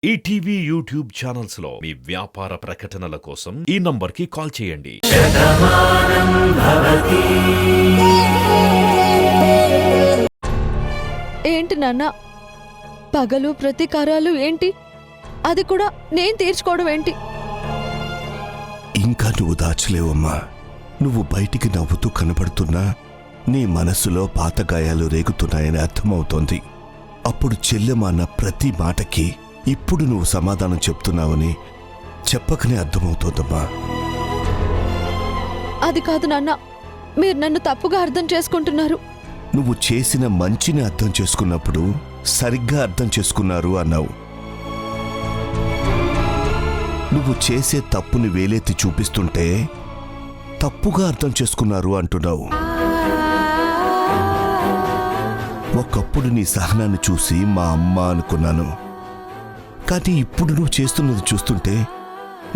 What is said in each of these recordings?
ETV YouTube channels లో మీ వ్యాపార ప్రకటనల కోసం ఈ నంబర్కి కాల్ చేయండి. ఏంటి నాన్న, పగలు ప్రతీకారాలు ఏంటి? అది కూడా నేను తీర్చుకోవడం ఏంటి? ఇంకా నువ్వు దాచలేవమ్మా. నువ్వు బయటికి నవ్వుతూ కనబడుతున్నా నీ మనస్సులో పాత గాయాలు రేగుతున్నాయని అర్థమవుతోంది. అప్పుడు చెల్లెమ్మ అన్న ప్రతి మాటకి ఇప్పుడు నువ్వు సమాధానం చెప్తున్నావని చెప్పకనే అర్థమవుతోందమ్మా. అది కాదు నాన్న, మీరు నన్ను తప్పుగా అర్థం చేసుకుంటున్నారు. నువ్వు చేసిన మంచిని అర్థం చేసుకున్నప్పుడు సరిగ్గా అర్థం చేసుకున్నారు అన్నావు. నువ్వు చేసే తప్పుని వేలెత్తి చూపిస్తుంటే తప్పుగా అర్థం చేసుకున్నారు అంటున్నావు. ఒకప్పుడు నీ సహనాన్ని చూసి మా అమ్మ అనుకున్నాను. కానీ ఇప్పుడు నువ్వు చేస్తున్నది చూస్తుంటే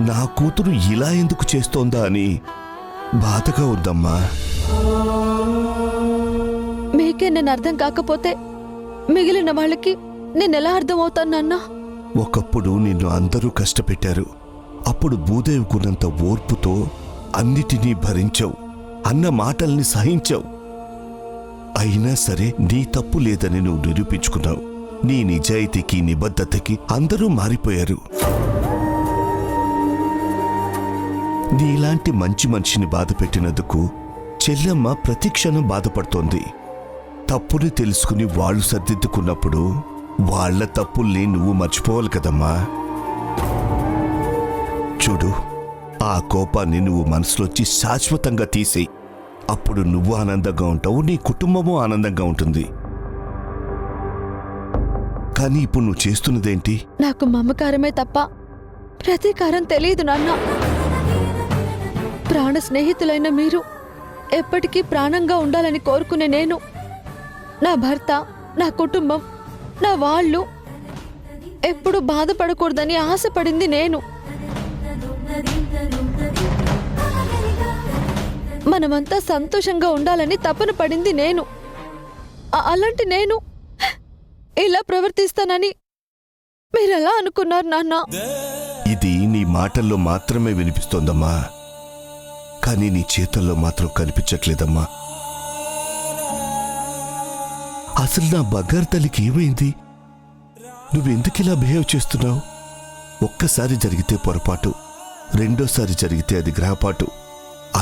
నా కూతురు ఇలా ఎందుకు చేస్తోందా అని బాధగా ఉందమ్మా. మీకే నేను అర్థం కాకపోతే మిగిలిన వాళ్ళకి నేనెలా అర్థమవుతానన్నా? ఒకప్పుడు నిన్ను అందరూ కష్టపెట్టారు. అప్పుడు భూదేవికున్నంత ఓర్పుతో అన్నిటినీ భరించావు, అన్న మాటల్ని సహించావు. అయినా సరే నీ తప్పు లేదని నువ్వు నిరూపించుకున్నావు. నీ నిజాయితీకి నిబద్ధతకి అందరూ మారిపోయారు. నీలాంటి మంచి మనిషిని బాధ పెట్టినందుకు చెల్లెమ్మ ప్రతి క్షణం బాధపడుతోంది. తప్పుని తెలుసుకుని వాళ్ళు సర్దిద్దుకున్నప్పుడు వాళ్ల తప్పుల్ని నువ్వు మర్చిపోవాలి కదమ్మా. చూడు, ఆ కోపాన్ని నువ్వు మనసులోంచి శాశ్వతంగా తీసేయి. అప్పుడు నువ్వు ఆనందంగా ఉంటావు, నీ కుటుంబము ఆనందంగా ఉంటుంది. కానీ ఇప్పుడు నువ్వు చేస్తున్నదేంటి? నాకు మమకారమే తప్ప ప్రతీకారం తెలియదు నాన్న. ప్రాణ స్నేహితులైన మీరు ఎప్పటికీ ప్రాణంగా ఉండాలని కోరుకునే నేను, నా భర్త, నా కుటుంబం, నా వాళ్ళు ఎప్పుడు బాధపడకూడదని ఆశపడింది నేను. మనమంతా సంతోషంగా ఉండాలని తపన పడింది నేను. అలాంటి నేను ఇలా ప్రవర్తిస్తానని మీరెలా అనుకున్నారు నాన్న? ఇది నీ మాటల్లో మాత్రమే వినిపిస్తోందమ్మా, కానీ నీ చేతల్లో మాత్రం కనిపించట్లేదమ్మా. అసలు నా బంగారు తల్లికి ఏమైంది? నువ్వెందుకిలా బిహేవ్ చేస్తున్నావు? ఒక్కసారి జరిగితే పొరపాటు, రెండోసారి జరిగితే అది గ్రహపాటు.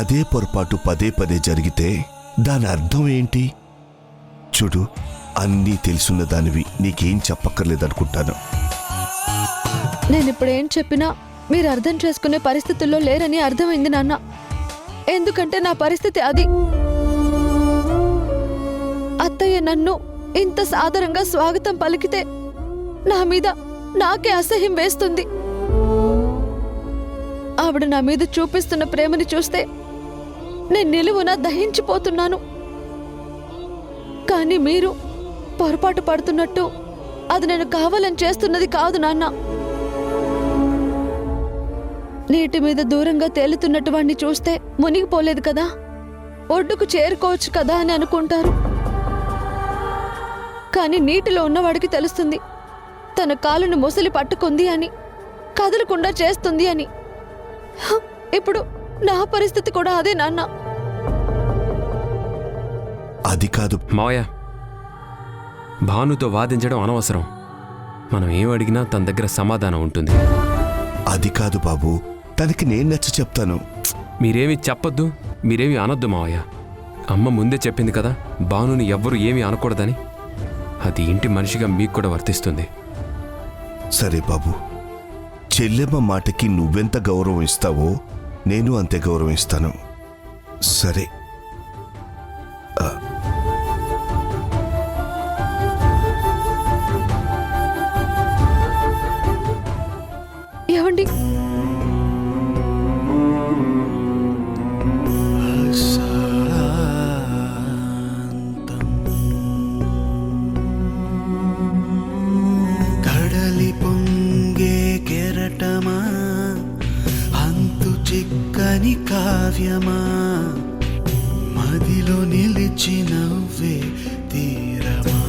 అదే పొరపాటు పదే పదే జరిగితే దాని అర్థం ఏంటి? చూడు, అన్నీ తెలుసున్న దానివి, నీకేం చెప్పక్కర్లేదనుకుంటాను. నేనిప్పుడేం చెప్పినా మీరు అర్థం చేసుకునే పరిస్థితుల్లో లేరని అర్థమైంది నాన్న. ఎందుకంటే నా పరిస్థితి అది. అత్తయ్య నన్ను ఇంత సాదరంగా స్వాగతం పలికితే నా మీద నాకే అసహ్యం వేస్తుంది. ఆవిడ నా మీద చూపిస్తున్న ప్రేమని చూస్తే నేను నిలువున దహించిపోతున్నాను. కానీ మీరు పొరపాటు పడుతున్నట్టు అది నేను కావాలని చేస్తున్నది కాదు నాన్న. నీటి మీద దూరంగా తేలుతున్నట్టు వాణ్ణి చూస్తే మునిగిపోలేదు కదా, ఒడ్డుకు చేరుకోవచ్చు కదా అని అనుకుంటారు. కానీ నీటిలో ఉన్నవాడికి తెలుస్తుంది తన కాలును మొసలి పట్టుకుంది అని, కదలకుండా చేస్తుంది అని. ఇప్పుడు నా పరిస్థితి కూడా అదే నాన్న. అది కాదు మావయ్య, భానుతో వాదించడం అనవసరం. మనం ఏం అడిగినా తన దగ్గర సమాధానం ఉంటుంది. అది కాదు బాబు, తనకి నేను నచ్చ చెప్తాను. మీరేమీ చెప్పొద్దు, మీరేమీ అనొద్దు మావయ్య. అమ్మ ముందే చెప్పింది కదా, భానుని ఎవ్వరూ ఏమీ అనకూడదని. అది ఇంటి మనిషిగా మీకు కూడా వర్తిస్తుంది. సరే బాబు, చెల్లెమ్మ మాటకి నువ్వెంత గౌరవం ఇస్తావో నేను అంతే గౌరవం ఇస్తాను. సరే, ఏమండి, కడలి పొంగే కెరటమా, అంతు చిక్కని కావ్యమా, మదిలో నిలిచి నవ్వే తీరమా,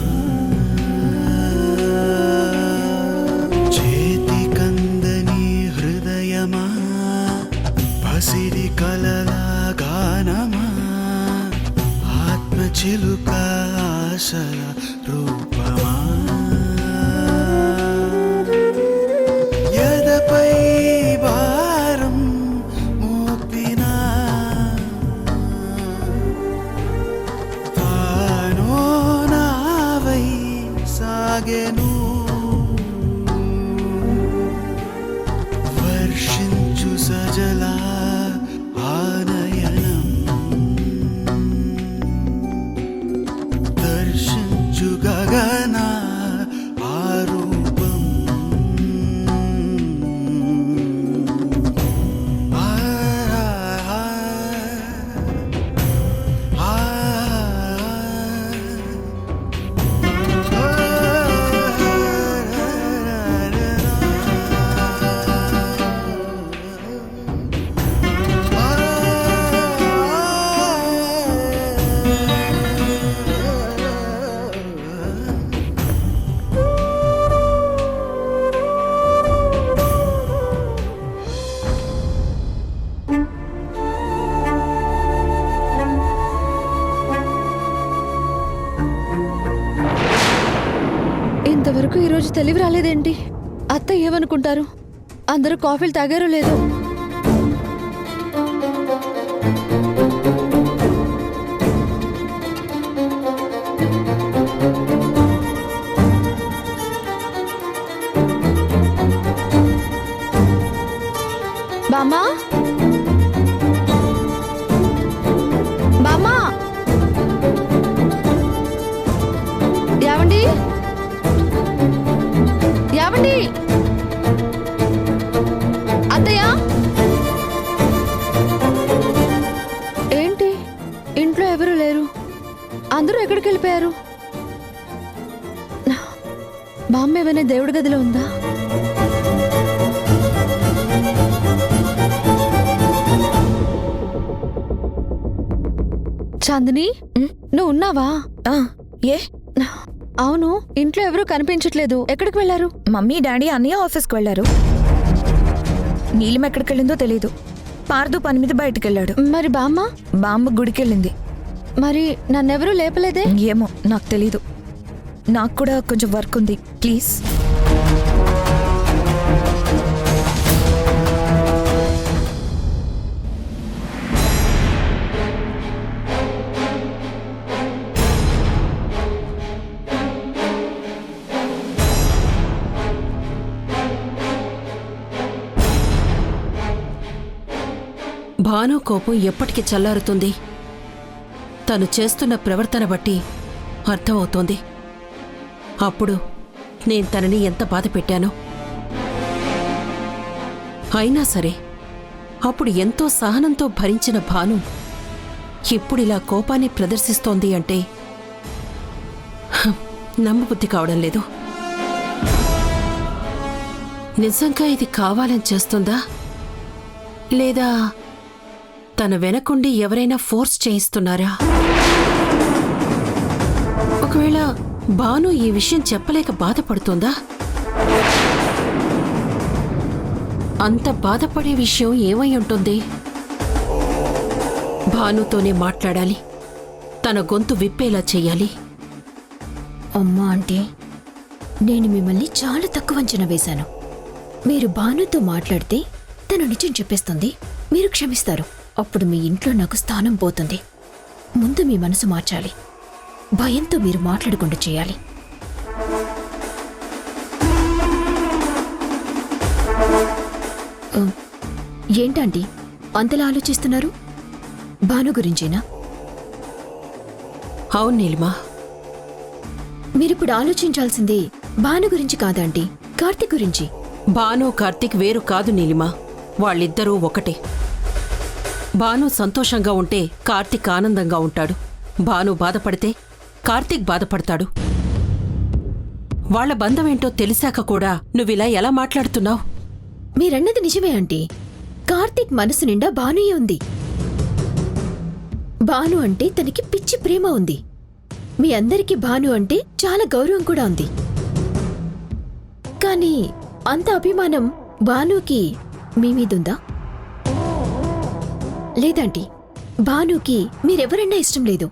చేతి నాకు ఈరోజు తెలివి రాలేదేంటి? అత్త ఏమనుకుంటారు? అందరూ కాఫీలు తాగారో లేదో? బామ్మా, బామ్మా, యావండి, యావండి, అత్తయ్య, ఏంటి ఇంట్లో ఎవరు లేరు? అందరూ ఎక్కడికి వెళ్ళిపోయారు? బామ్మ ఏమైనా దేవుడి గదిలో ఉందా? చాందిని, నువ్వు ఉన్నావా? ఏ అవును, ఇంట్లో ఎవరూ కనిపించట్లేదు. ఎక్కడికి వెళ్లారు? మమ్మీ డాడీ అన్నయ్య ఆఫీస్కి వెళ్లారు. నీలిమ ఎక్కడికెళ్ళిందో తెలీదు. పార్దు పని మీద బయటకెళ్ళాడు. మరి బామ్మ? బామ్మ గుడికెళ్ళింది. మరి నన్నెవరూ లేపలేదే? ఏమో నాకు తెలీదు. నాకు కూడా కొంచెం వర్క్ ఉంది, ప్లీజ్. భాను కోపం ఎప్పటికి చల్లారుతుంది? తను చేస్తున్న ప్రవర్తన బట్టి అర్థమవుతోంది. అప్పుడు నేను తనని ఎంత బాధ పెట్టానో. అయినా సరే అప్పుడు ఎంతో సహనంతో భరించిన భాను ఇప్పుడిలా కోపాన్ని ప్రదర్శిస్తోంది అంటే నమ్మబుద్ధి కావడం లేదు. నిజంగా ఇది కావాలని చేస్తుందా, లేదా తన వెనకుండి ఎవరైనా ఫోర్స్ చేయిస్తున్నారా? ఒకవేళ భాను ఈ విషయం చెప్పలేక బాధపడుతుందా? అంత బాధపడే విషయం ఏమై ఉంటుంది? భానుతోనే మాట్లాడాలి, తన గొంతు విప్పేలా చెయ్యాలి. అమ్మా ఆంటీ, నేను మిమ్మల్ని చాలా తక్కువ అంచనా వేశాను. మీరు భానుతో మాట్లాడితే తను నిజం చెప్పేస్తుంది, మీరు క్షమిస్తారు. అప్పుడు మీ ఇంట్లో నాకు స్థానం పోతుంది. ముందు మీ మనసు మార్చాలి. భయంతో మీరు మాట్లాడకుండా చేయాలి. ఏంటండి అంతలా ఆలోచిస్తున్నారు? భాను గురించేనా? అవును నీలిమా, మీరిప్పుడు ఆలోచించాల్సింది భాను గురించి కాదండి, కార్తీక్ గురించి. భాను కార్తీక్ వేరు కాదు నీలిమా, వాళ్ళిద్దరూ ఒకటే. భాను సంతోషంగా ఉంటే కార్తీక్ ఆనందంగా ఉంటాడు. భాను బాధపడితే కార్తీక్ బాధపడతాడు. వాళ్ల బంధమేంటో తెలిసాక కూడా నువ్విలా ఎలా మాట్లాడుతున్నావు? మీరన్నది నిజమే ఆంటీ. కార్తీక్ మనసు నిండా భానుయే ఉంది. భాను అంటే తనకి పిచ్చి ప్రేమ ఉంది. మీ అందరికీ భాను అంటే చాలా గౌరవం కూడా ఉంది. కానీ అంత అభిమానం భానుకి మీ మీదుందా? లేదంటీ, భానుకి మీరెవరన్నా ఇష్టం లేదు.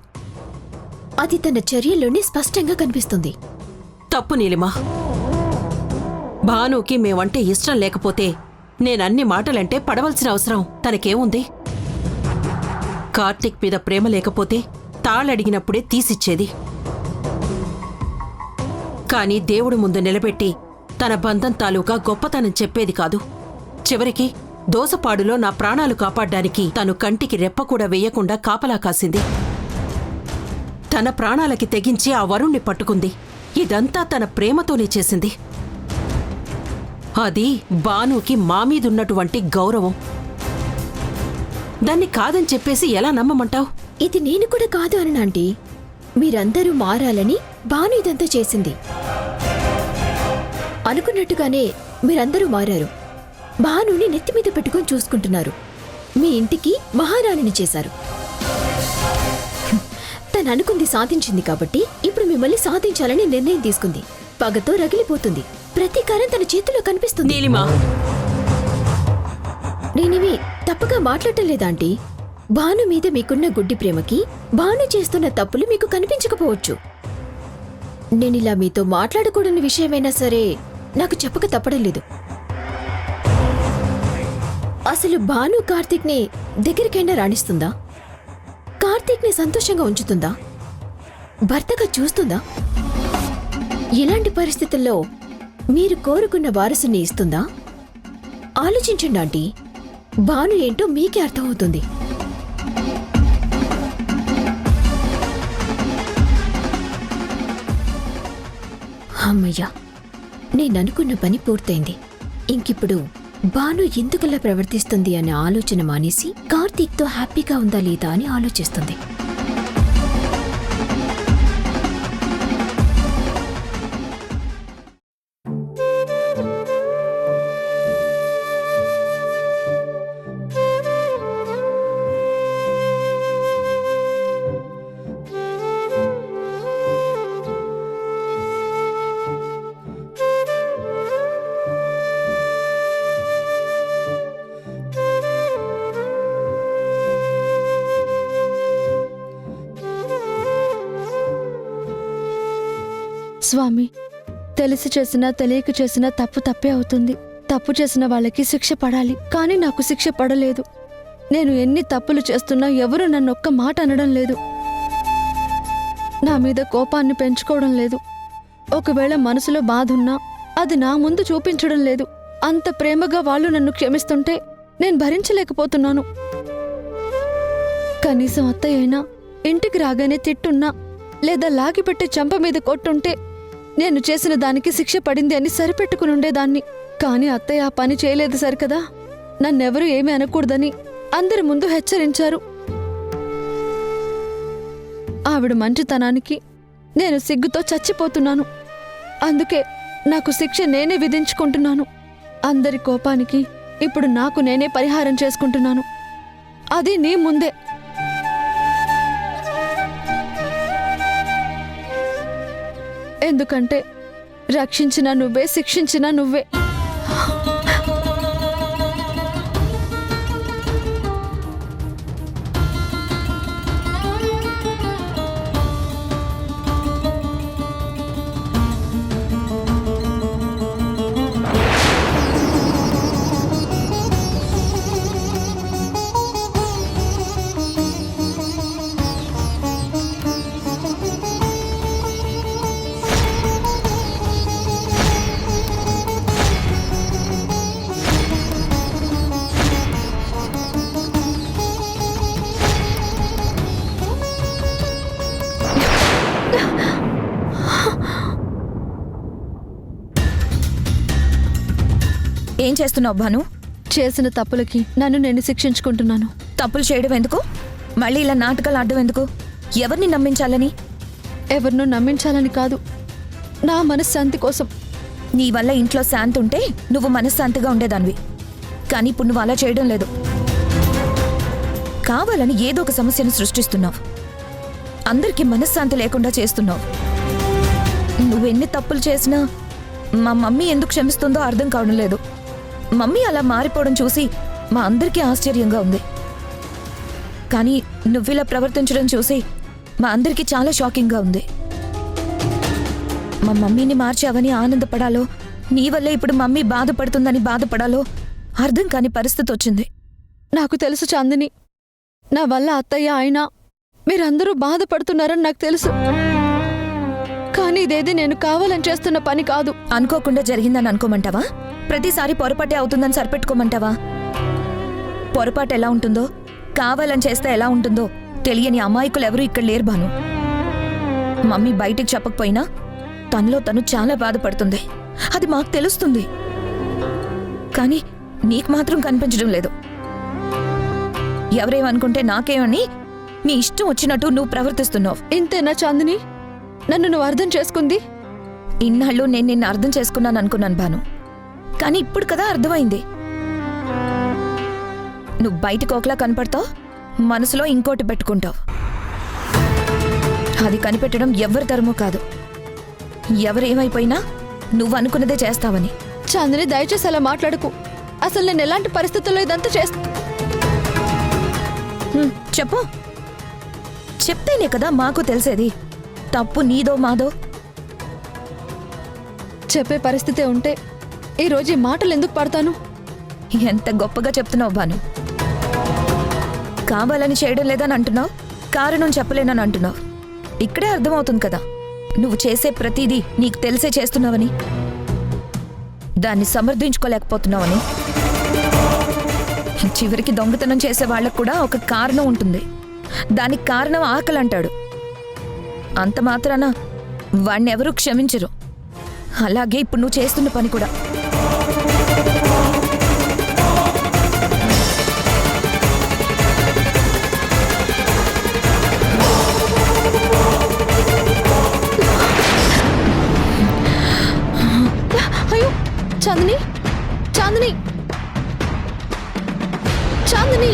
అది తన చర్యల్లోనే స్పష్టంగా కనిపిస్తుంది. తప్పు నీలిమా. భానుకి మేమంటే ఇష్టం లేకపోతే నేనన్ని మాటలంటే పడవలసిన అవసరం తనకేముంది? కార్తీక్ మీద ప్రేమ లేకపోతే తాళడిగినప్పుడే తీసిచ్చేది. కాని దేవుడి ముందు నిలబెట్టి తన బంధం తాలూకా గొప్పతనం చెప్పేది కాదు. చివరికి దోసపాడులో నా ప్రాణాలు కాపాడ్డానికి తను కంటికి రెప్ప కూడా వెయ్యకుండా కాపలా కాసింది. తన ప్రాణాలకి తెగించి ఆ వరుణ్ణి పట్టుకుంది. ఇదంతా తన ప్రేమతోనే చేసింది. అది భానుకి మామీదున్నటువంటి గౌరవం. దాన్ని కాదని చెప్పేసి ఎలా నమ్మమంటావు? ఇది నేను కూడా కాదు అననాంటీ. మీరందరూ మారాలని భాను ఇదంతా చేసింది. అనుకున్నట్టుగానే మీరందరూ మారారు. భానుని నెత్తిమీద పెట్టుకొని చూసుకుంటున్నారు. మీ ఇంటికి మహారాణిని చేశారు. తను అనుకుంది సాధించింది కాబట్టి ఇప్పుడు మిమ్మల్ని సాధించాలని నిర్ణయం తీసుకుంది. పగతో రగిలిపోతుంది. ప్రతీకారం తన చేతిలో కనిపిస్తుంది. నీలిమా, నేనివి తప్పుగా మాట్లాడటం లేదాంటీ. భాను మీద మీకున్న గుడ్డి ప్రేమకి భాను చేస్తున్న తప్పులు మీకు కనిపించకపోవచ్చు. నేనిలా మీతో మాట్లాడకూడని విషయమైనా సరే నాకు చెప్పక తప్పడం లేదు. అసలు భాను కార్తీక్ని దగ్గరికైనా రాణిస్తుందా? కార్తీక్ని సంతోషంగా ఉంచుతుందా? భర్తగా చూస్తుందా? ఇలాంటి పరిస్థితుల్లో మీరు కోరుకున్న వారసుని ఇస్తుందా? ఆలోచించండి ఆంటీ. భాను ఏంటో మీకే అర్థమవుతుంది. అమ్మయ్యా, నేననుకున్న పని పూర్తయింది. ఇంకిప్పుడు భాను ఎందుకలా ప్రవర్తిస్తుంది అనే ఆలోచన మానేసి కార్తీక్తో హ్యాపీగా ఉందా లేదా అని ఆలోచిస్తుంది. స్వామి, తెలిసి చేసినా తెలియక చేసినా తప్పు తప్పే అవుతుంది. తప్పు చేసిన వాళ్ళకి శిక్ష పడాలి, కానీ నాకు శిక్ష పడలేదు. నేను ఎన్ని తప్పులు చేస్తున్నా ఎవరూ నన్ను ఒక్క మాట అనడం లేదు. నా మీద కోపాన్ని పెంచుకోవడం లేదు. ఒకవేళ మనసులో బాధ ఉన్నా అది నా ముందు చూపించడం లేదు. అంత ప్రేమగా వాళ్ళు నన్ను క్షమిస్తుంటే నేను భరించలేకపోతున్నాను. కనీసం అత్తయ్య అయినా ఇంటికి రాగానే తిట్టున్నా లేదా లాగిపెట్టి చంప మీద కొట్టుంటే నేను చేసిన దానికి శిక్ష పడింది అని సరిపెట్టుకుని ఉండేదాన్ని. కాని అత్తయ్య ఆ పని చేయలేదు సరికదా. నన్నెవరూ ఏమీ అనకూడదని అందరి ముందు హెచ్చరించారు. ఆవిడ మంచితనానికి నేను సిగ్గుతో చచ్చిపోతున్నాను. అందుకే నాకు శిక్ష నేనే విధించుకుంటున్నాను. అందరి కోపానికి ఇప్పుడు నాకు నేనే పరిహారం చేసుకుంటున్నాను. అది నీ ముందే. ఎందుకంటే రక్షించినా నువ్వే, శిక్షించినా నువ్వే. ఏం చేస్తున్నావు భాను? చేసిన తప్పులకి నన్ను నేను శిక్షించుకుంటున్నాను. తప్పులు చేయడం ఎందుకు? మళ్ళీ ఇలా నాటకాలు ఆడడం ఎందుకు? ఎవరిని నమ్మించాలని? ఎవరినో నమ్మించాలని కాదు, నా మనశ్శాంతి కోసం. నీ వల్ల ఇంట్లో శాంతి ఉంటే నువ్వు మనశ్శాంతిగా ఉండేదానివి. కానీ ఇప్పుడు నువ్వు అలా చేయడం లేదు. కావాలని ఏదో ఒక సమస్యను సృష్టిస్తున్నావు. అందరికీ మనశ్శాంతి లేకుండా చేస్తున్నావు. నువ్వెన్ని తప్పులు చేసినా మా మమ్మీ ఎందుకు క్షమిస్తుందో అర్థం కావడం లేదు. మమ్మీ అలా మారిపోవడం చూసి మా అందరికీ ఆశ్చర్యంగా ఉంది. కానీ నువ్విలా ప్రవర్తించడం చూసి మా అందరికీ చాలా షాకింగ్గా ఉంది. మా మమ్మీని మార్చావని ఆనందపడాలో, నీ వల్లే ఇప్పుడు మమ్మీ బాధపడుతుందని బాధపడాలో అర్థం కాని పరిస్థితి వచ్చింది. నాకు తెలుసు చాందిని, నా వల్ల అత్తయ్య అయినా మీరందరూ బాధపడుతున్నారని నాకు తెలుసు. కానీ ఇదేది నేను కావాలని చేస్తున్న పని కాదు. అనుకోకుండా జరిగిందని అనుకోమంటావా? ప్రతిసారి పొరపాటే అవుతుందని సరిపెట్టుకోమంటావా? పొరపాటు ఎలా ఉంటుందో, కావాలని చేస్తే ఎలా ఉంటుందో తెలియని అమాయకులు ఎవరూ ఇక్కడ లేరు భాను. మమ్మీ బయటికి చెప్పకపోయినా తనలో తను చాలా బాధపడుతుంది. అది మాకు తెలుస్తుంది. కానీ నీకు మాత్రం కనిపించడం లేదు. ఎవరేమనుకుంటే నాకేమని నీ ఇష్టం వచ్చినట్టు నువ్వు ప్రవర్తిస్తున్నావు. ఇంతేనా చాందిని నన్ను నువ్వు అర్థం చేసుకుంది? ఇన్నాళ్ళు నేను నిన్ను అర్థం చేసుకున్నాను అనుకున్నాను భాను. కానీ ఇప్పుడు కదా అర్థమైంది. నువ్వు బయటికి ఒకలా కనపడతావు, మనసులో ఇంకోటి పెట్టుకుంటావు. అది కనిపెట్టడం ఎవరి తరమో కాదు. ఎవరేమైపోయినా నువ్వు అనుకున్నదే చేస్తావని. చాందిని దయచేసి అలా మాట్లాడుకు. అసలు నేను ఎలాంటి పరిస్థితుల్లో ఇదంతా చెప్పు. చెప్తేనే కదా మాకు తెలిసేది. తప్పు నీదో మాదో చెప్పే పరిస్థితే ఉంటే ఈరోజు ఈ మాటలు ఎందుకు పడతాను? ఎంత గొప్పగా చెప్తున్నావు భాను. కావాలని చేయడం లేదని అంటున్నావు, కారణం చెప్పలేనని అంటున్నావు. ఇక్కడే అర్థమవుతుంది కదా నువ్వు చేసే ప్రతిదీ నీకు తెలిసే చేస్తున్నావని, దాన్ని సమర్థించుకోలేకపోతున్నావని. చివరికి దొంగతనం చేసే వాళ్ళకు కూడా ఒక కారణం ఉంటుంది. దానికి కారణం ఆకలి అంటాడు. అంత మాత్రాన వాణ్ణెవరూ క్షమించరు. అలాగే ఇప్పుడు నువ్వు చేస్తున్న పని కూడా. అయ్యో చాందిని, చాందిని, చాందిని.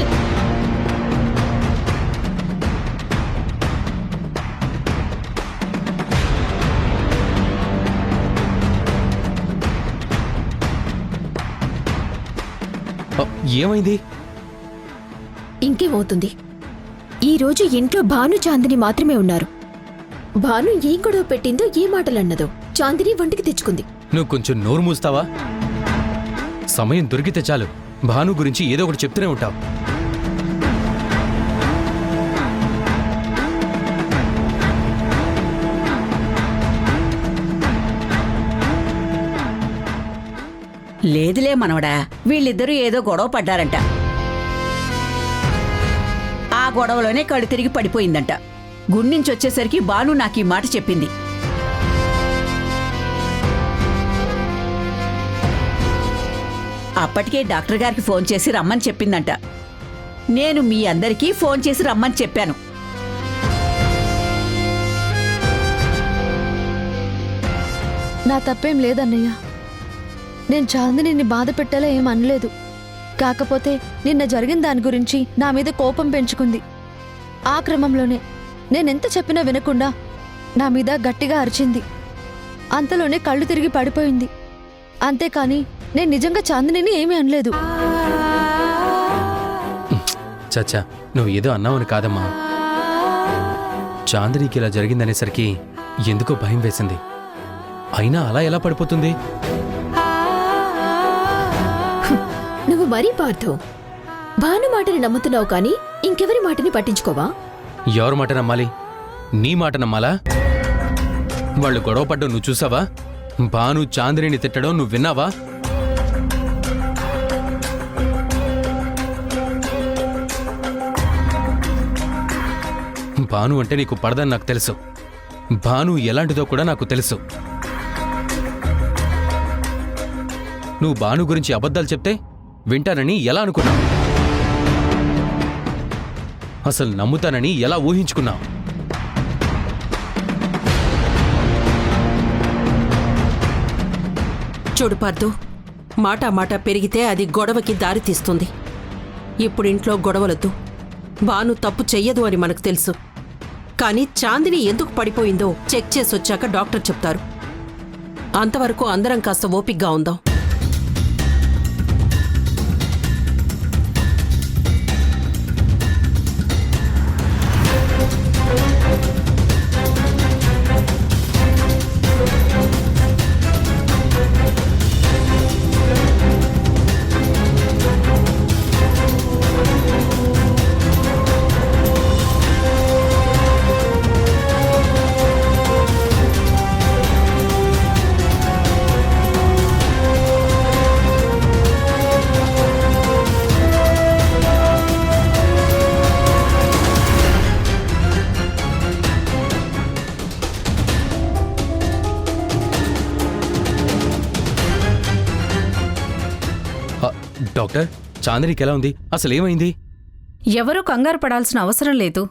ఏమైంది? ఇంకేమవుతుంది? ఈరోజు ఇంట్లో భాను చాందిని మాత్రమే ఉన్నారు. భాను ఏం గొడవ పెట్టిందో, ఏ మాటలన్నదో చాందిని వంటికి తెచ్చుకుంది. నువ్వు కొంచెం నోరు మూస్తావా? సమయం దొరికితే చాలు భాను గురించి ఏదో ఒకటి చెప్తూనే ఉంటావు. లేదులే మనవడా, వీళ్ళిద్దరూ ఏదో గొడవ పడ్డారంట. ఆ గొడవలోనే కళ్ళు తిరిగి పడిపోయిందంట. గుండించి వచ్చేసరికి బాను నాకు ఈ మాట చెప్పింది. అప్పటికే డాక్టర్ గారికి ఫోన్ చేసి రమ్మని చెప్పిందంట. నేను మీ అందరికీ ఫోన్ చేసి రమ్మని చెప్పాను. నా తప్పేం లేదన్నయ్య. నేను చాందిని బాధ పెట్టేలా ఏం అనలేదు. కాకపోతే నిన్న జరిగిన దాని గురించి నా మీద కోపం పెంచుకుంది. ఆ క్రమంలోనే నేనెంత చెప్పినా వినకుండా నా మీద గట్టిగా అరిచింది. అంతలోనే కళ్ళు తిరిగి పడిపోయింది. అంతేకాని నేను నిజంగా చాందిని ఏమీ అనలేదు. చచ్చా, నువ్వు ఏదో అన్నావని కాదమ్మా. చాందినికి ఇలా జరిగిందనేసరికి ఎందుకో భయం వేసింది. అయినా అలా ఎలా పడిపోతుంది? నువ్వు మరీ పార్థు, భాను మాటని నమ్ముతున్నావు కానీ ఇంకెవరి మాటని పట్టించుకోవా? ఎవరి మాట నమ్మాలి? నీ మాట నమ్మాలా? వాళ్ళు గొడవ పడ్డం నువ్వు చూసావా? భాను చాందిని తిట్టడం నువ్వు విన్నావా? భాను అంటే నీకు పడదని నాకు తెలుసు. భాను ఎలాంటిదో కూడా నాకు తెలుసు. నువ్వు భాను గురించి అబద్ధాలు చెప్తే వింటానని ఎలా అనుకున్నావు? అసలు నమ్ముతానని ఎలా ఊహించుకున్నావు? చూడు పార్థు, మాట పెరిగితే అది గొడవకి దారితీస్తుంది. ఇప్పుడు ఇంట్లో గొడవలొద్దు. భాను తప్పు చెయ్యదు అని మనకు తెలుసు. కానీ చాందిని ఎందుకు పడిపోయిందో చెక్ చేసొచ్చాక డాక్టర్ చెప్తారు. అంతవరకు అందరం కాస్త ఓపిగ్గా ఉందాం. డాక్టర్, చాందినికి ఎలా ఉంది? అసలు ఏమైంది? ఎవరూ కంగారు పడాల్సిన అవసరం లేదు.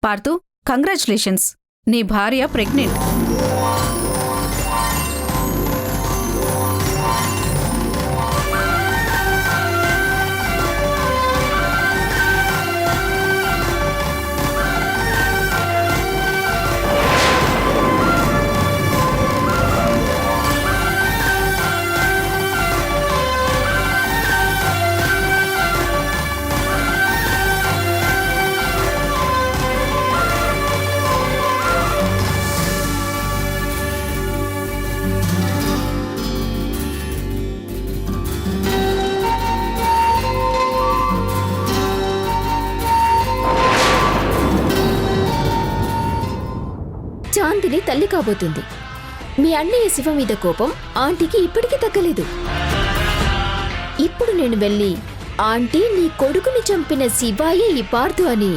పార్థు, కంగ్రాచులేషన్స్, నీ భార్య ప్రెగ్నెంట్. తల్లి కాబోతుంది. మీ అన్నయ్య శివ మీద కోపం ఆంటీకి ఇప్పటికీ తగ్గలేదు. ఇప్పుడు నేను వెళ్ళి ఆంటీ నీ కొడుకుని చంపిన శివాయే ఈ పార్థు అని,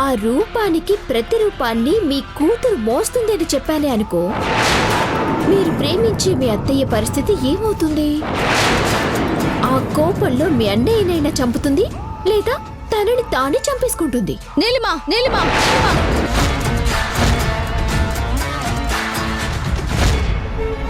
ఆ రూపానికి ప్రతిరూపాన్ని మీ కూతురు మోస్తుందని చెప్పానే అనుకో, మీరు ప్రేమించే మీ అత్తయ్య పరిస్థితి ఏమవుతుంది? ఆ కోపంలో మీ అన్నయ్యనైనా చంపుతుంది, లేదా తనని తానే చంపేసుకుంటుంది. నీలిమా నీలిమా నీలిమా!